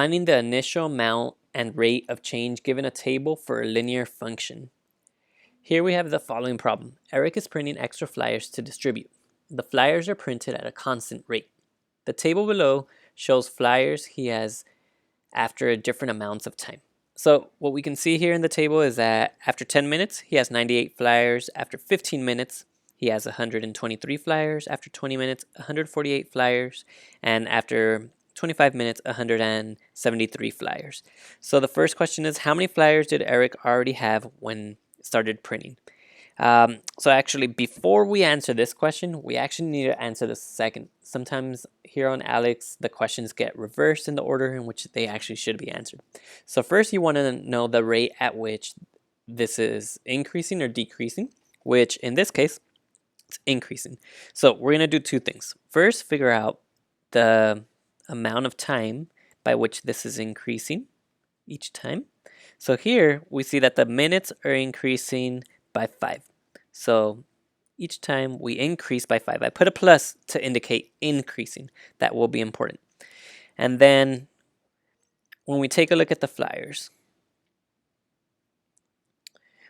Finding the initial amount and rate of change given a table for a linear function. Here we have the following problem. Eric is printing extra flyers to distribute. The flyers are printed at a constant rate. The table below shows flyers he has after different amounts of time. So what we can see here in the table is that after 10 minutes, he has 98 flyers. After 15 minutes, he has 123 flyers. After 20 minutes, 148 flyers. And after 25 minutes, 173 flyers. So the first question is, how many flyers did Eric already have when started printing? So actually, before we answer this question, we actually need to answer the second. Sometimes here on Alex, the questions get reversed in the order in which they actually should be answered. So first, you want to know the rate at which this is increasing or decreasing, which in this case, it's increasing. So we're going to do two things. First, figure out the amount of time by which this is increasing each time. So here, we see that the minutes are increasing by 5. So each time we increase by 5. I put a plus to indicate increasing. That will be important. And then when we take a look at the flyers,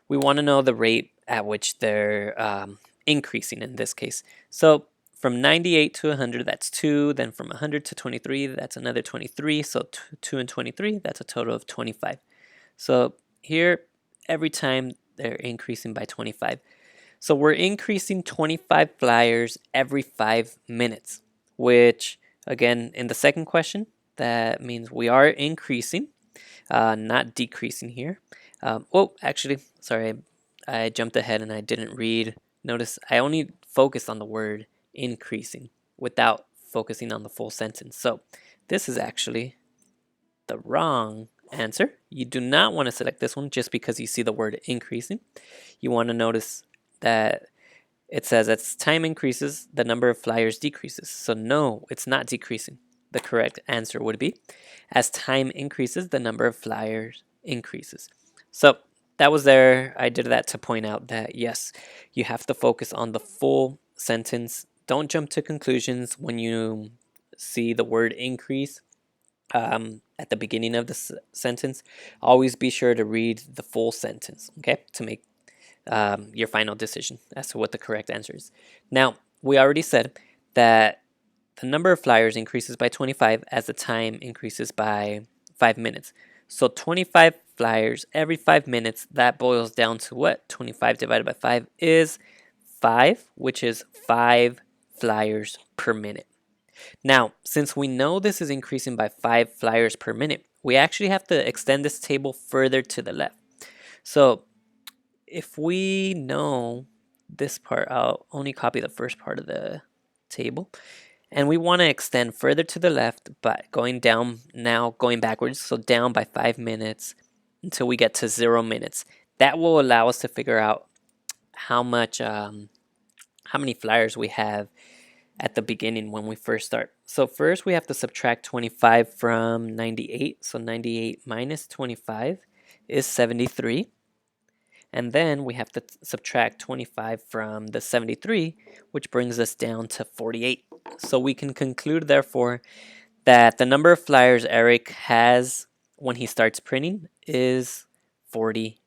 we want to know the rate at which they're increasing in this case. So from 98 to 100, that's 2. Then from 100 to 23, that's another 23. So 2 and 23, that's a total of 25. So here, every time they're increasing by 25. So we're increasing 25 flyers every 5 minutes, which again, in the second question, that means we are increasing, not decreasing here. Oh, actually, sorry, I jumped ahead and I didn't read. Notice I only focused on the word increasing without focusing on the full sentence. So this is actually the wrong answer. You do not want to select this one just because you see the word increasing. You want to notice that it says as time increases, the number of flyers decreases. So no, it's not decreasing. The correct answer would be, as time increases, the number of flyers increases. So that was there. I did that to point out that yes, you have to focus on the full sentence. Don't jump to conclusions when you see the word increase at the beginning of the sentence. Always be sure to read the full sentence, okay, to make your final decision as to what the correct answer is. Now, we already said that the number of flyers increases by 25 as the time increases by 5 minutes. So 25 flyers every 5 minutes, that boils down to what? 25 divided by 5 is 5, which is 5 flyers per minute. Now, since we know this is increasing by 5 flyers per minute, we actually have to extend this table further to the left. So if we know this part, I'll only copy the first part of the table. And we want to extend further to the left, but going down now, going backwards, so down by 5 minutes until we get to 0 minutes. That will allow us to figure out how many flyers we have at the beginning when we first start. So first we have to subtract 25 from 98. So 98 minus 25 is 73. And then we have to subtract 25 from the 73, which brings us down to 48. So we can conclude, therefore, that the number of flyers Eric has when he starts printing is 48.